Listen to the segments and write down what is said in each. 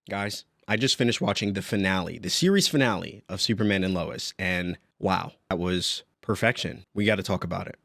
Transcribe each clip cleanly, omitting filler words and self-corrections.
Guys, I just finished watching the finale, the series finale of Superman and Lois, and wow, that was perfection. We got to talk about it.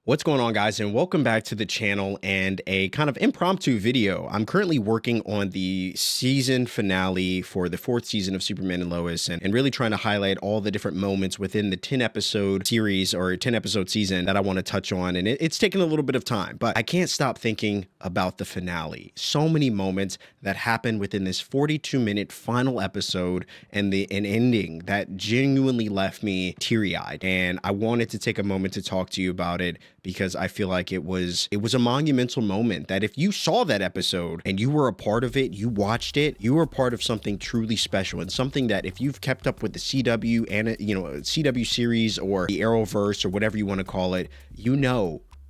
What's going on, guys, and welcome back to the channel and a kind of impromptu video. I'm currently working on the season finale for the 4th season of Superman and Lois and really trying to highlight all the different moments within the 10-episode series or 10-episode season that I want to touch on. And it's taken a little bit of time, but I can't stop thinking about the finale. So many moments that happened within this 42-minute final episode and an ending that genuinely left me teary-eyed. And I wanted to take a moment to talk to you about it, because I feel like it was a monumental moment that if you saw that episode and you were a part of it, you watched it, you were a part of something truly special, and something that if you've kept up with the CW and CW series or the Arrowverse or whatever you want to call it,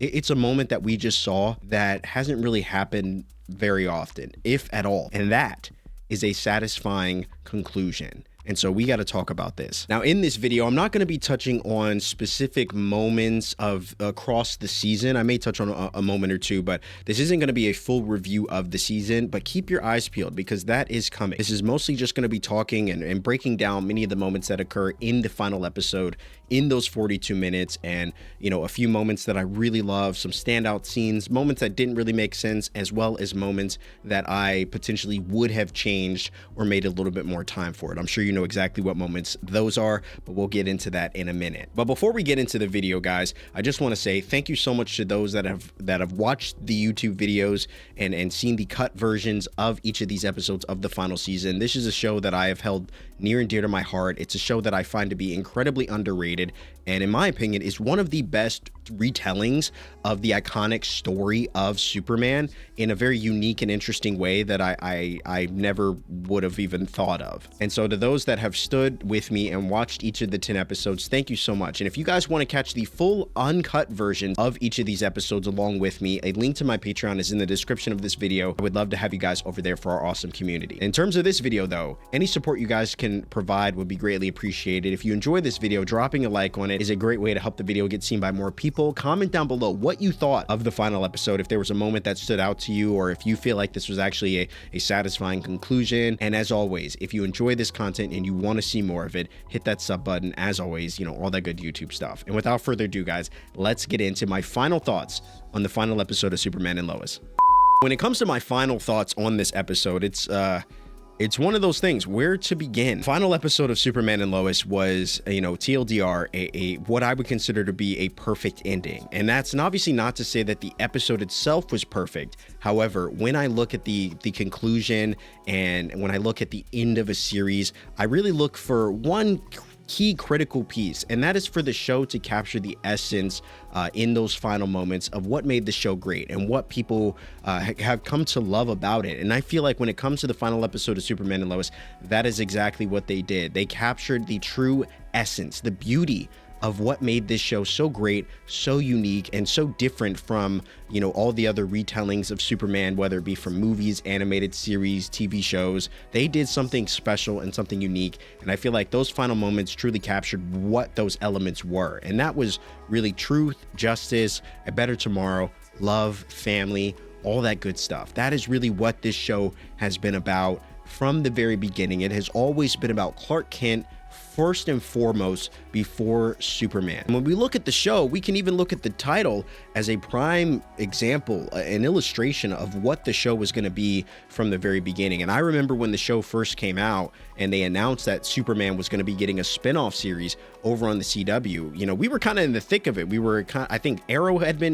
it's a moment that we just saw that hasn't really happened very often, if at all. And that is a satisfying conclusion. And so we got to talk about this. Now, in this video, I'm not going to be touching on specific moments of across the season. I may touch on a moment or two, but this isn't going to be a full review of the season, but keep your eyes peeled because that is coming. This is mostly just going to be talking and breaking down many of the moments that occur in the final episode in those 42 minutes, and a few moments that I really love, some standout scenes, moments that didn't really make sense, as well as moments that I potentially would have changed or made a little bit more time for it. I'm sure you know exactly what moments those are, but we'll get into that in a minute. But before we get into the video, guys, I just want to say thank you so much to those that have watched the YouTube videos and seen the cut versions of each of these episodes of the final season. This is a show that I have held near and dear to my heart. It's a show that I find to be incredibly underrated, and in my opinion is one of the best retellings of the iconic story of Superman in a very unique and interesting way that I never would have even thought of. And so to those that have stood with me and watched each of the 10 episodes, thank you so much. And if you guys want to catch the full uncut version of each of these episodes along with me, a link to my Patreon is in the description of this video. I would love to have you guys over there for our awesome community. In terms of this video though, any support you guys can provide would be greatly appreciated. If you enjoy this video, dropping a like on it is a great way to help the video get seen by more people. Comment down below what you thought of the final episode, if there was a moment that stood out to you, or if you feel like this was actually a satisfying conclusion. And as always, if you enjoy this content and you want to see more of it, hit that sub button. As always, all that good YouTube stuff. And without further ado, guys, let's get into my final thoughts on the final episode of Superman and Lois. When it comes to my final thoughts on this episode, it's one of those things, where to begin. Final episode of Superman and Lois was, TLDR, what I would consider to be a perfect ending. And that's obviously not to say that the episode itself was perfect. However, when I look at the conclusion and when I look at the end of a series, I really look for one key critical piece, and that is for the show to capture the essence in those final moments of what made the show great and what people have come to love about it. And I feel like when it comes to the final episode of Superman and Lois, that is exactly what they did. They captured the true essence, the beauty of what made this show so great, so unique, and so different from, all the other retellings of Superman, whether it be from movies, animated series, TV shows. They did something special and something unique, and I feel like those final moments truly captured what those elements were. And that was really truth, justice, a better tomorrow, love, family, all that good stuff. That is really what this show has been about from the very beginning. It has always been about Clark Kent first and foremost before Superman. And when we look at the show, we can even look at the title as a prime example, an illustration of what the show was going to be from the very beginning. And I remember when the show first came out and they announced that Superman was going to be getting a spin-off series over on the CW, we were kind of in the thick of it. We were I think Arrow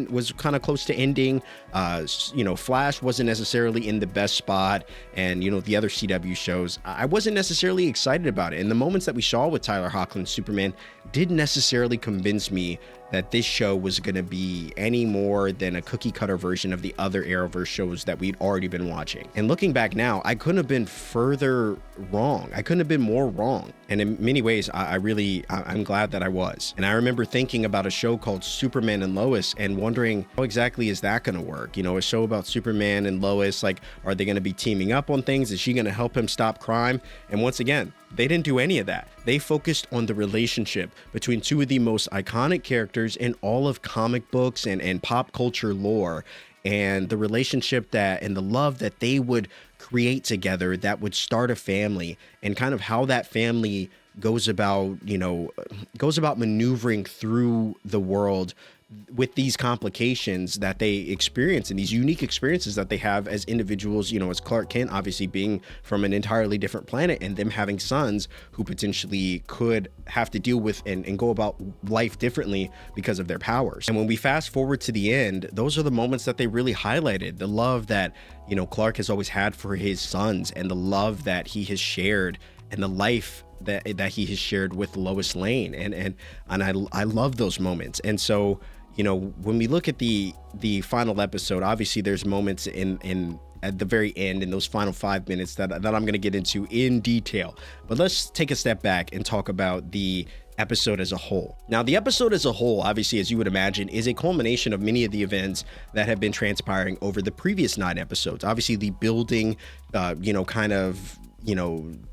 was kind of close to ending. Flash wasn't necessarily in the best spot, and the other CW shows, I wasn't necessarily excited about it. And the moments that we saw with Tyler Hoechlin's Superman didn't necessarily convince me that this show was going to be any more than a cookie cutter version of the other Arrowverse shows that we'd already been watching. And looking back now, I couldn't have been further wrong. I couldn't have been more wrong. And in many ways, I'm glad that I was. And I remember thinking about a show called Superman and Lois and wondering, how exactly is that going to work? A show about Superman and Lois, like, are they going to be teaming up on things? Is she going to help him stop crime? And once again, they didn't do any of that. They focused on the relationship between two of the most iconic characters characters in all of comic books and pop culture lore, and the relationship that and the love that they would create together that would start a family, and kind of how that family goes about, goes about maneuvering through the world with these complications that they experience and these unique experiences that they have as individuals, as Clark Kent obviously being from an entirely different planet, and them having sons who potentially could have to deal with and go about life differently because of their powers. And when we fast forward to the end, those are the moments that they really highlighted. The love that, Clark has always had for his sons, and the love that he has shared, and the life that he has shared with Lois Lane. And I love those moments. And so, when we look at the final episode, obviously there's moments in at the very end, in those final 5 minutes that I'm going to get into in detail. But let's take a step back and talk about the episode as a whole. Now, the episode as a whole, obviously, as you would imagine, is a culmination of many of the events that have been transpiring over the previous 9 episodes. Obviously, the building,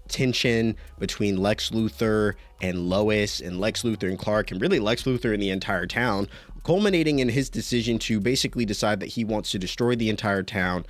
tension between Lex Luthor and Lois, and Lex Luthor and Clark, and really Lex Luthor and the entire town, culminating in his decision to basically decide that he wants to destroy the entire town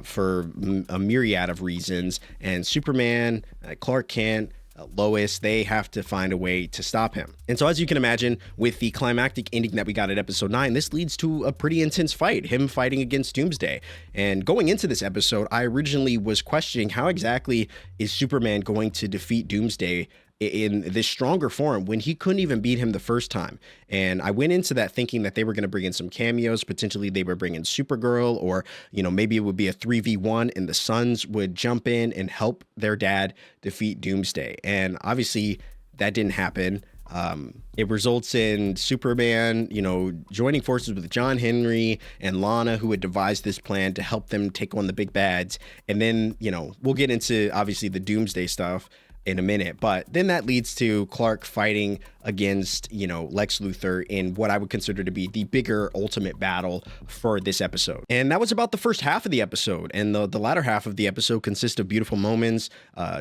for a myriad of reasons. And Superman, Clark Kent, Lois, they have to find a way to stop him. And so, as you can imagine, with the climactic ending that we got at episode 9, this leads to a pretty intense fight, him fighting against Doomsday. And going into this episode, I originally was questioning how exactly is Superman going to defeat Doomsday in this stronger form when he couldn't even beat him the first time. And I went into that thinking that they were going to bring in some cameos. Potentially they were bringing Supergirl, or, maybe it would be a 3v1 and the sons would jump in and help their dad defeat Doomsday. And obviously that didn't happen. It results in Superman, joining forces with John Henry and Lana, who had devised this plan to help them take on the big bads. And then, we'll get into obviously the Doomsday stuff in a minute, but then that leads to Clark fighting against, Lex Luthor in what I would consider to be the bigger ultimate battle for this episode. And that was about the first half of the episode. And the latter half of the episode consists of beautiful moments,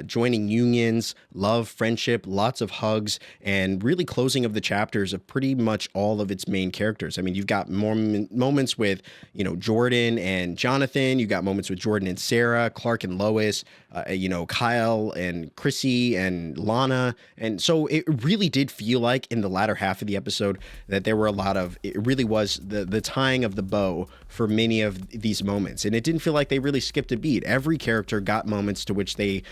joining unions, love, friendship, lots of hugs, and really closing of the chapters of pretty much all of its main characters. I mean, you've got more moments with, Jordan and Jonathan. You've got moments with Jordan and Sarah, Clark and Lois, Kyle and Chrissy and Lana. And so it really did feel like in the latter half of the episode that there were it really was the tying of the bow for many of these moments. And it didn't feel like they really skipped a beat. Every character got moments to which they,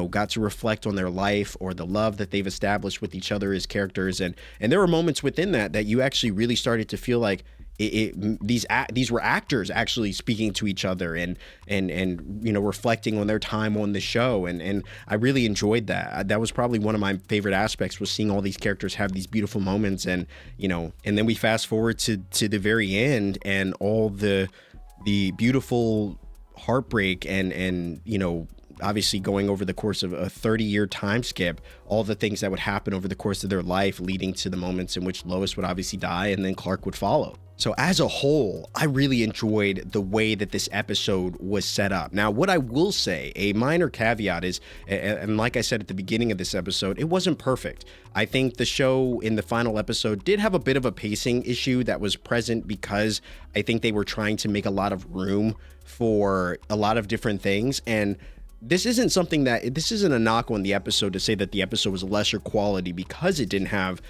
got to reflect on their life or the love that they've established with each other as characters. And there were moments within that you actually really started to feel like these were actors actually speaking to each other and reflecting on their time on the show, and I really enjoyed that. That was probably one of my favorite aspects, was seeing all these characters have these beautiful moments. And and then we fast forward to the very end, and all the beautiful heartbreak and obviously going over the course of a 30-year time skip, all the things that would happen over the course of their life, leading to the moments in which Lois would obviously die and then Clark would follow. So as a whole, I really enjoyed the way that this episode was set up. Now, what I will say, a minor caveat is, and like I said at the beginning of this episode, it wasn't perfect. I think the show in the final episode did have a bit of a pacing issue that was present, because I think they were trying to make a lot of room for a lot of different things. And this isn't a knock on the episode to say that the episode was lesser quality because it didn't have,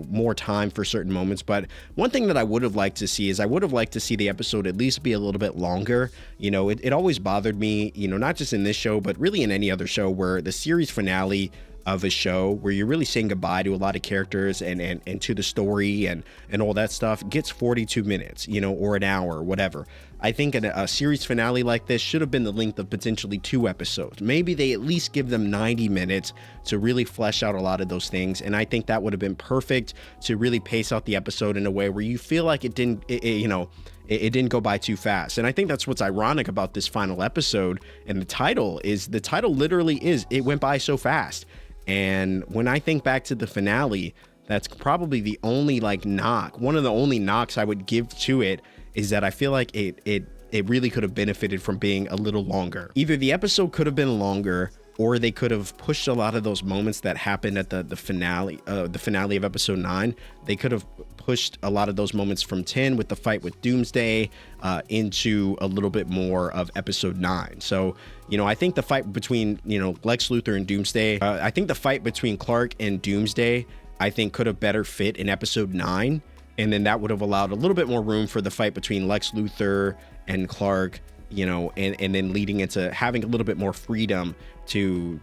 more time for certain moments. But one thing that I would have liked to see is the episode at least be a little bit longer. It always bothered me, not just in this show, but really in any other show, where the series finale of a show where you're really saying goodbye to a lot of characters and to the story and all that stuff gets 42 minutes, or an hour or whatever. I think a series finale like this should have been the length of potentially 2 episodes. Maybe they at least give them 90 minutes to really flesh out a lot of those things. And I think that would have been perfect to really pace out the episode in a way where you feel like it didn't go by too fast. And I think that's what's ironic about this final episode. And the title literally is, it went by so fast. And when I think back to the finale, that's probably the only one of the only knocks I would give to it, is that I feel like it really could have benefited from being a little longer. Either the episode could have been longer, or they could have pushed a lot of those moments that happened at the finale of episode 9. They could have pushed a lot of those moments from 10 with the fight with Doomsday into a little bit more of episode 9. So, I think the fight between, Lex Luthor and Doomsday, I think the fight between Clark and Doomsday, I think could have better fit in episode 9. And then that would have allowed a little bit more room for the fight between Lex Luthor and Clark, and then leading into having a little bit more freedom to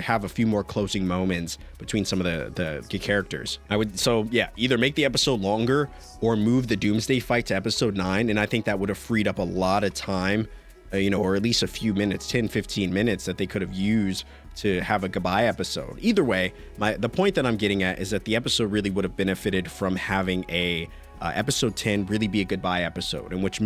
have a few more closing moments between some of the characters. Either make the episode longer or move the Doomsday fight to episode 9. And I think that would have freed up a lot of time, or at least a few minutes, 10, 15 minutes that they could have used to have a goodbye episode. Either way, the point that I'm getting at is that the episode really would have benefited from having a episode 10 really be a goodbye episode, in which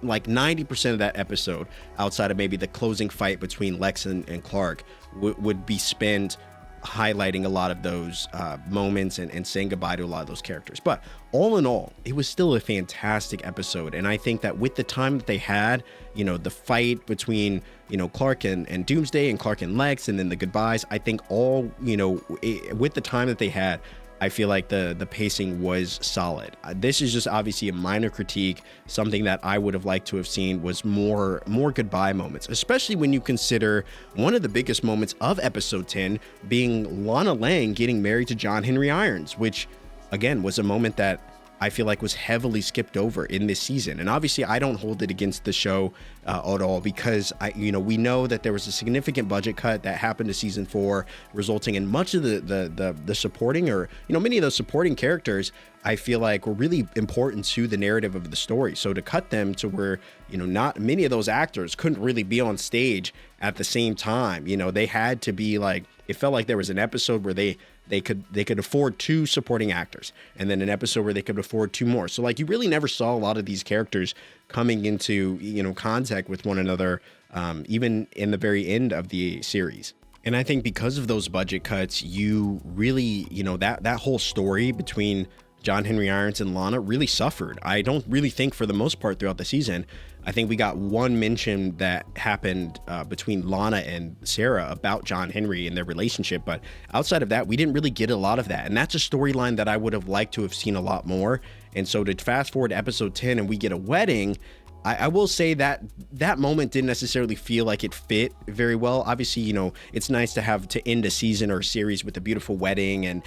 like 90% of that episode, outside of maybe the closing fight between Lex and Clark, would be spent highlighting a lot of those moments and saying goodbye to a lot of those characters. But all in all, it was still a fantastic episode. And I think that with the time that they had, the fight between, Clark and Doomsday and Clark and Lex, and then the goodbyes, I think all, with the time that they had, I feel like the pacing was solid. This is just obviously a minor critique. Something that I would have liked to have seen was more goodbye moments, especially when you consider one of the biggest moments of episode 10 being Lana Lang getting married to John Henry Irons, which again was a moment that I feel like was heavily skipped over in this season. And obviously I don't hold it against the show at all, because we know that there was a significant budget cut that happened to season 4, resulting in much of the supporting, or many of those supporting characters I feel like were really important to the narrative of the story. So to cut them to where not many of those actors couldn't really be on stage at the same time, they had to be like, it felt like there was an episode where they could afford 2 supporting actors, and then an episode where they could afford 2 more. So like you really never saw a lot of these characters coming into contact with one another, even in the very end of the series. And I think because of those budget cuts, you really that whole story between John Henry Irons and Lana really suffered. I don't really think for the most part throughout the season. I think we got one mention that happened between Lana and Sarah about John Henry and their relationship. But outside of that, we didn't really get a lot of that. And that's a storyline that I would have liked to have seen a lot more. And so to fast forward to episode 10 and we get a wedding, I will say that that moment didn't necessarily feel like it fit very well. Obviously, it's nice to have to end a season or a series with a beautiful wedding. And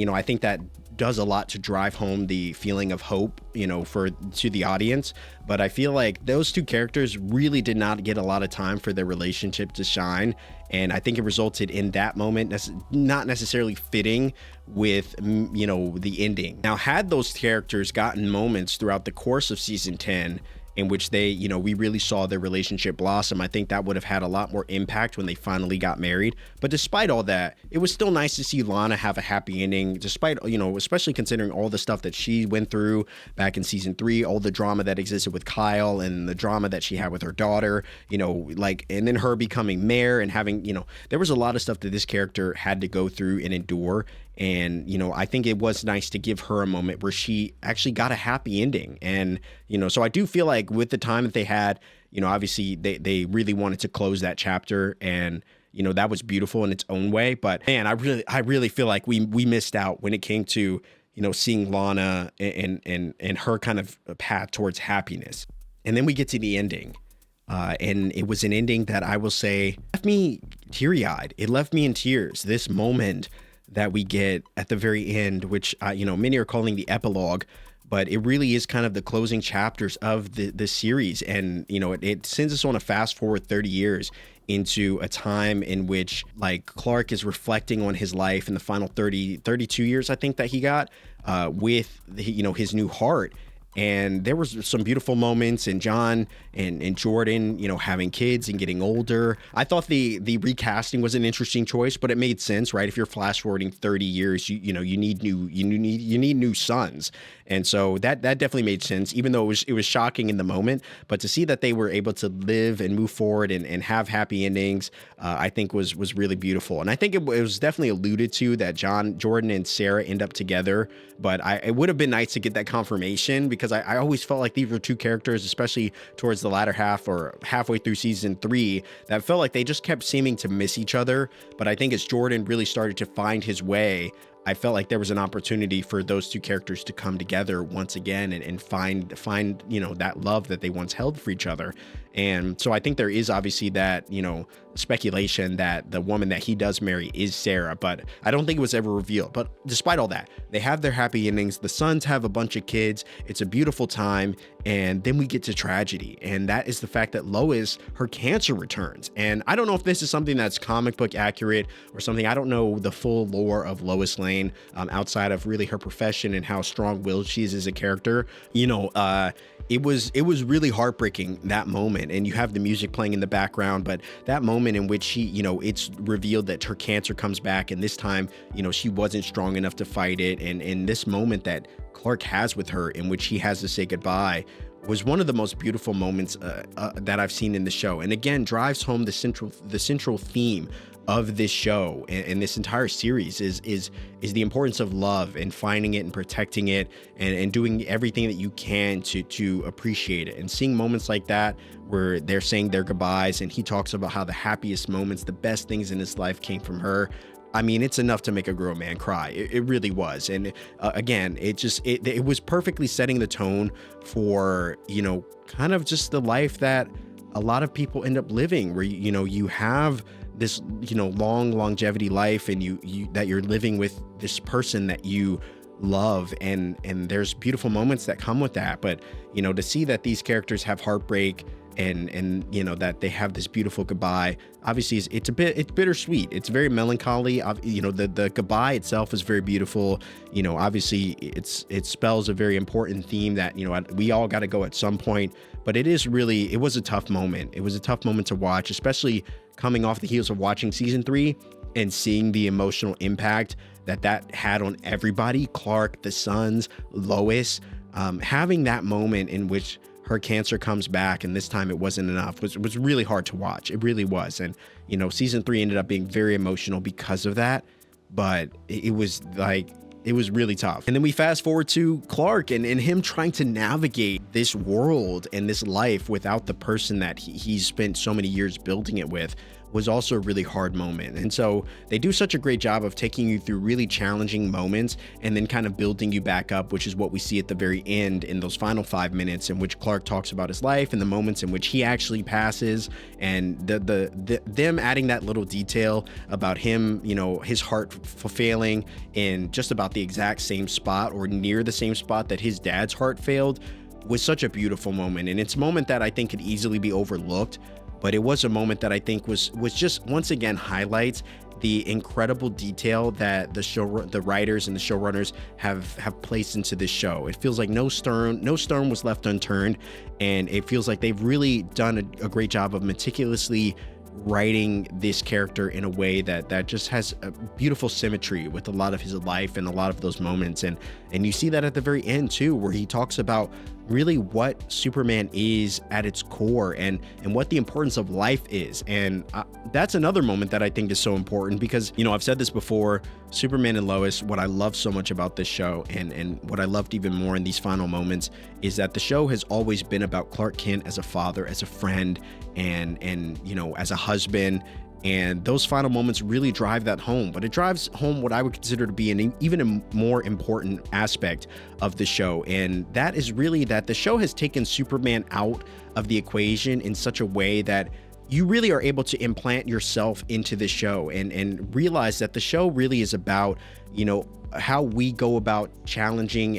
I think that does a lot to drive home the feeling of hope, to the audience. But I feel like those 2 characters really did not get a lot of time for their relationship to shine. And I think it resulted in that moment not necessarily fitting with, the ending. Now, had those characters gotten moments throughout the course of season 10, in which they, we really saw their relationship blossom, I think that would have had a lot more impact when they finally got married. But despite all that, it was still nice to see Lana have a happy ending, despite, especially considering all the stuff that she went through back in season 3, all the drama that existed with Kyle and the drama that she had with her daughter, and then her becoming mayor and having, there was a lot of stuff that this character had to go through and endure. And, I think it was nice to give her a moment where she actually got a happy ending. And, so I do feel like with the time that they had, obviously they really wanted to close that chapter, and, that was beautiful in its own way. But man, I really feel like we missed out when it came to, seeing Lana and her kind of path towards happiness. And then we get to the ending. And it was an ending that I will say left me teary-eyed. It left me in tears. This moment that we get at the very end, which, many are calling the epilogue, but it really is kind of the closing chapters of the series. And, it sends us on a fast forward 30 years into a time in which like Clark is reflecting on his life in the final 32 years, I think that he got, with, his new heart. And there was some beautiful moments, and John and Jordan, having kids and getting older. I thought the recasting was an interesting choice, but it made sense, right? If you're flash forwarding 30 years, you need new sons. And so that definitely made sense, even though it was shocking in the moment. But to see that they were able to live and move forward and have happy endings, I think was really beautiful. And I think it was definitely alluded to that Jordan and Sarah end up together. But it would have been nice to get that confirmation, because because I always felt like these were two characters, especially towards the latter half or halfway through season 3, that felt like they just kept seeming to miss each other. But I think as Jordan really started to find his way, I felt like there was an opportunity for those two characters to come together once again and find, that love that they once held for each other. And so I think there is obviously that, speculation that the woman that he does marry is Sarah, but I don't think it was ever revealed. But despite all that, they have their happy endings. The sons have a bunch of kids. It's a beautiful time. And then we get to tragedy. And that is the fact that Lois, her cancer returns. And I don't know if this is something that's comic book accurate or something. I don't know the full lore of Lois Lane outside of really her profession and how strong-willed she is as a character. It was really heartbreaking, that moment. And you have the music playing in the background, but that moment in which she, it's revealed that her cancer comes back, and this time, she wasn't strong enough to fight it. And this moment that Clark has with her, in which he has to say goodbye, was one of the most beautiful moments that I've seen in the show. And again, drives home the central theme of this show and this entire series is the importance of love and finding it and protecting it and doing everything that you can to appreciate it. And seeing moments like that where they're saying their goodbyes, and he talks about how the happiest moments, the best things in his life came from her. I mean, it's enough to make a grown man cry. It really was. And again, it was perfectly setting the tone for, kind of just the life that a lot of people end up living, where, you have this, long longevity life, and that you're living with this person that you love, and there's beautiful moments that come with that. But, to see that these characters have heartbreak and that they have this beautiful goodbye, obviously it's bittersweet. It's very melancholy. The goodbye itself is very beautiful. Obviously it spells a very important theme that, we all got to go at some point. But it was a tough moment. It was a tough moment to watch, especially coming off the heels of watching season 3 and seeing the emotional impact that had on everybody. Clark, the sons, Lois, having that moment in which her cancer comes back, and this time it wasn't enough, was really hard to watch. It really was. And, season 3 ended up being very emotional because of that, but it was really tough. And then we fast forward to Clark and him trying to navigate this world and this life without the person that he's spent so many years building it with, was also a really hard moment. And so they do such a great job of taking you through really challenging moments and then kind of building you back up, which is what we see at the very end in those final 5 minutes, in which Clark talks about his life and the moments in which he actually passes, and them adding that little detail about him, his heart failing in just about the exact same spot or near the same spot that his dad's heart failed, was such a beautiful moment. And it's a moment that I think could easily be overlooked, but it was a moment that I think was just, once again, highlights the incredible detail that the writers and the showrunners have placed into this show. It feels like no stone was left unturned, and it feels like they've really done a great job of meticulously writing this character in a way that just has a beautiful symmetry with a lot of his life and a lot of those moments. And you see that at the very end too, where he talks about really what Superman is at its core and what the importance of life is. And that's another moment that I think is so important because, I've said this before, Superman and Lois, what I love so much about this show and what I loved even more in these final moments is that the show has always been about Clark Kent as a father, as a friend, and as a husband. And those final moments really drive that home, but it drives home what I would consider to be even a more important aspect of the show. And that is really that the show has taken Superman out of the equation in such a way that you really are able to implant yourself into the show and realize that the show really is about, how we go about challenging,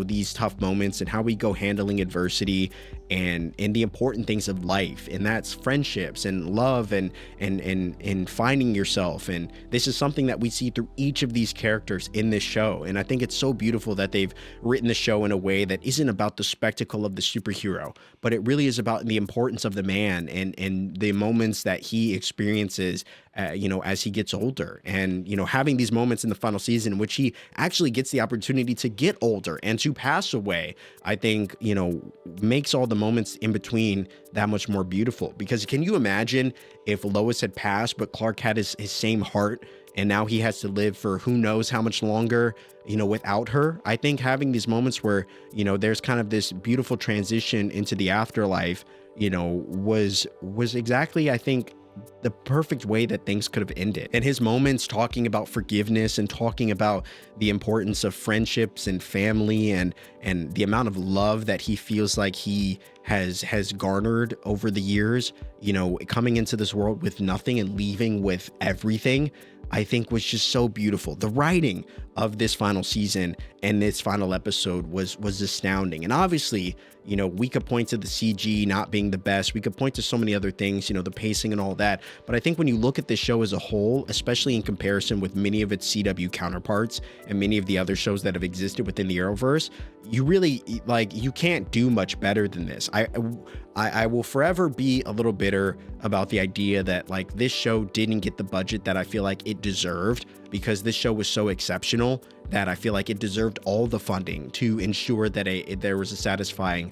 these tough moments and how we go handling adversity and the important things of life. And that's friendships and love and finding yourself. And this is something that we see through each of these characters in this show. And I think it's so beautiful that they've written the show in a way that isn't about the spectacle of the superhero, but it really is about the importance of the man and the moments that he experiences as he gets older, and having these moments in the final season in which he actually gets the opportunity to get older and to pass away, I think makes all the moments in between that much more beautiful. Because can you imagine if Lois had passed but Clark had his same heart and now he has to live for who knows how much longer, without her. I think having these moments where, there's kind of this beautiful transition into the afterlife, was exactly, I think, the perfect way that things could have ended. And his moments talking about forgiveness and talking about the importance of friendships and family and the amount of love that he feels like he has garnered over the years, coming into this world with nothing and leaving with everything, I think was just so beautiful. The writing of this final season and this final episode was astounding. And obviously, we could point to the CG not being the best. We could point to so many other things, the pacing and all that. But I think when you look at this show as a whole, especially in comparison with many of its CW counterparts and many of the other shows that have existed within the Arrowverse, you really, you can't do much better than this. I will forever be a little bitter about the idea that this show didn't get the budget that I feel like it deserved, because this show was so exceptional that I feel like it deserved all the funding to ensure that there was a satisfying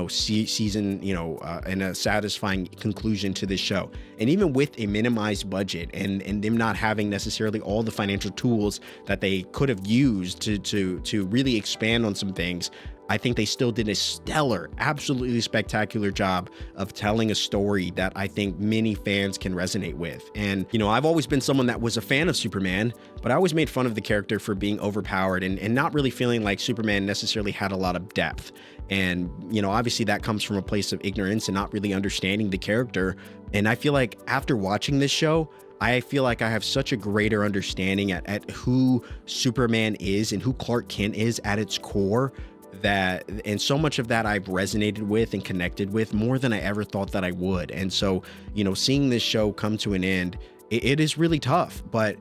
season, and a satisfying conclusion to this show. And even with a minimized budget and them not having necessarily all the financial tools that they could have used to really expand on some things, I think they still did a stellar, absolutely spectacular job of telling a story that I think many fans can resonate with. And, I've always been someone that was a fan of Superman, but I always made fun of the character for being overpowered and not really feeling like Superman necessarily had a lot of depth. And, obviously that comes from a place of ignorance and not really understanding the character. And I feel like after watching this show, I feel like I have such a greater understanding at who Superman is and who Clark Kent is at its core, and so much of that I've resonated with and connected with more than I ever thought that I would. And so, seeing this show come to an end, it is really tough. But,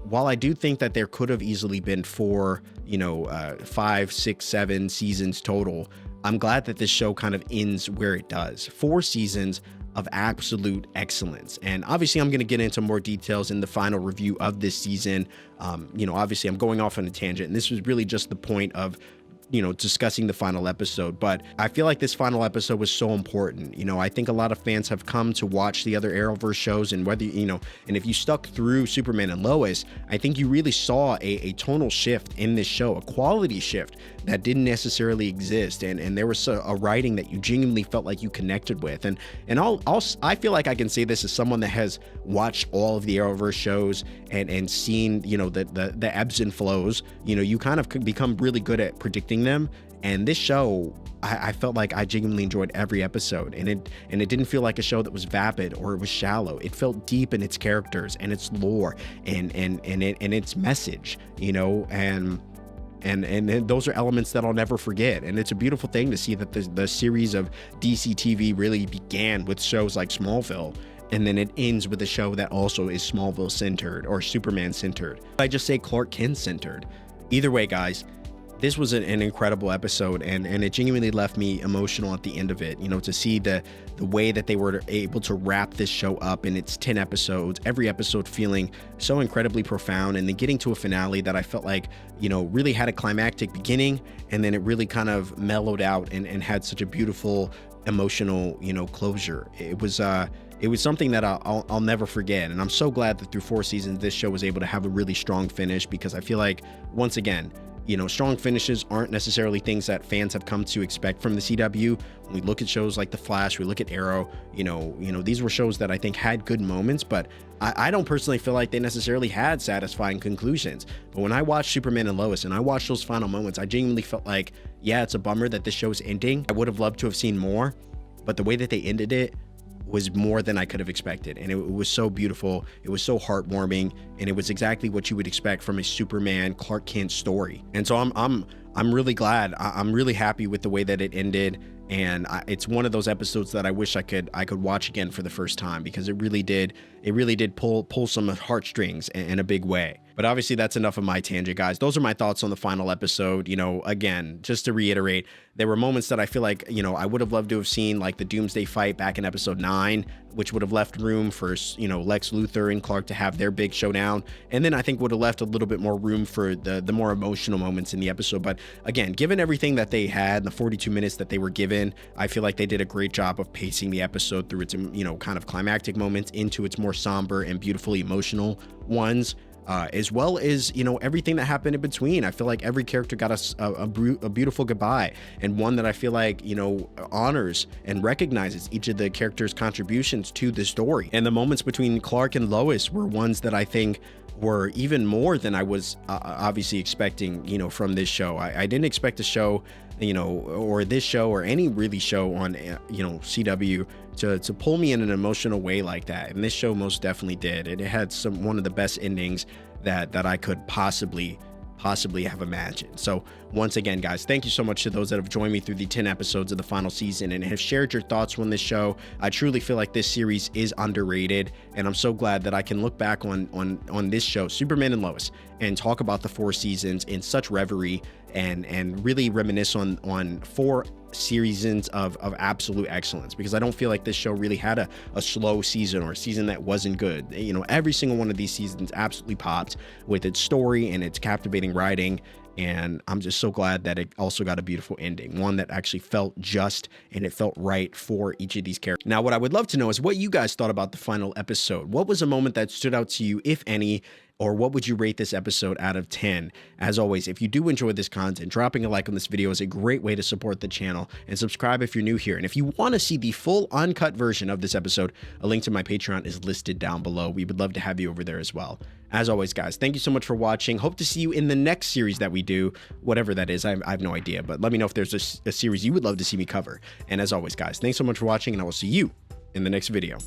while I do think that there could have easily been 4, 5, 6, 7 seasons total, I'm glad that this show kind of ends where it does. 4 seasons of absolute excellence. And obviously I'm going to get into more details in the final review of this season. Obviously I'm going off on a tangent, and this was really just the point of discussing the final episode. But I feel like this final episode was so important. I think a lot of fans have come to watch the other Arrowverse shows, and whether, and if you stuck through Superman and Lois, I think you really saw a tonal shift in this show, a quality shift that didn't necessarily exist. And there was a writing that you genuinely felt like you connected with. And I feel like I can say this as someone that has watched all of the Arrowverse shows and seen, the ebbs and flows. You kind of become really good at predicting them. And this show, I felt like I genuinely enjoyed every episode, and it didn't feel like a show that was vapid or it was shallow. It felt deep in its characters and its lore and its message, and those are elements that I'll never forget. And it's a beautiful thing to see that the series of DC TV really began with shows like Smallville, and then it ends with a show that also is Smallville centered or Superman centered. I just say Clark Kent centered. Either way, guys, this was an incredible episode, and it genuinely left me emotional at the end of it, to see the way that they were able to wrap this show up in its 10 episodes, every episode feeling so incredibly profound, and then getting to a finale that I felt like, really had a climactic beginning, and then it really kind of mellowed out and had such a beautiful emotional, closure. It was something that I'll never forget. And I'm so glad that through 4 seasons, this show was able to have a really strong finish, because I feel like, once again, strong finishes aren't necessarily things that fans have come to expect from the CW. When we look at shows like The Flash, we look at Arrow, these were shows that I think had good moments, but I don't personally feel like they necessarily had satisfying conclusions. But when I watched Superman and Lois and I watched those final moments, I genuinely felt like, yeah, it's a bummer that this show's ending. I would have loved to have seen more, but the way that they ended it was more than I could have expected. And it was so beautiful. It was so heartwarming. And it was exactly what you would expect from a Superman Clark Kent story. And so I'm really glad. I'm really happy with the way that it ended. And it's one of those episodes that I wish I could watch again for the first time, because it really did pull some heartstrings in a big way. But obviously that's enough of my tangent, guys. Those are my thoughts on the final episode. Again, just to reiterate, there were moments that I feel like, I would have loved to have seen, like the Doomsday fight back in episode 9, which would have left room for, Lex Luthor and Clark to have their big showdown. And then I think would have left a little bit more room for the more emotional moments in the episode. But again, given everything that they had, the 42 minutes that they were given, I feel like they did a great job of pacing the episode through its, kind of climactic moments into its more somber and beautifully emotional ones. As well as, everything that happened in between. I feel like every character got a beautiful goodbye, and one that I feel like, honors and recognizes each of the characters' contributions to the story. And the moments between Clark and Lois were ones that I think were even more than I was obviously expecting, from this show. I didn't expect a show, or this show or any really show on, CW to pull me in an emotional way like that. And this show most definitely did. And it had one of the best endings that I could possibly have imagined. So once again, guys, thank you so much to those that have joined me through the 10 episodes of the final season and have shared your thoughts on this show. I truly feel like this series is underrated, and I'm so glad that I can look back on this show, Superman and Lois, and talk about the 4 seasons in such reverie and really reminisce on 4 seasons of absolute excellence, because I don't feel like this show really had a slow season or a season that wasn't good. Every single one of these seasons absolutely popped with its story and its captivating writing, and I'm just so glad that it also got a beautiful ending, one that actually felt just and it felt right for each of these characters. Now, what I would love to know is what you guys thought about the final episode. What was a moment that stood out to you, if any, or what would you rate this episode out of 10? As always, if you do enjoy this content, dropping a like on this video is a great way to support the channel, and subscribe if you're new here. And if you want to see the full uncut version of this episode, a link to my Patreon is listed down below. We would love to have you over there as well. As always, guys, thank you so much for watching. Hope to see you in the next series that we do, whatever that is. I have no idea, but let me know if there's a series you would love to see me cover. And as always, guys, thanks so much for watching, and I will see you in the next video.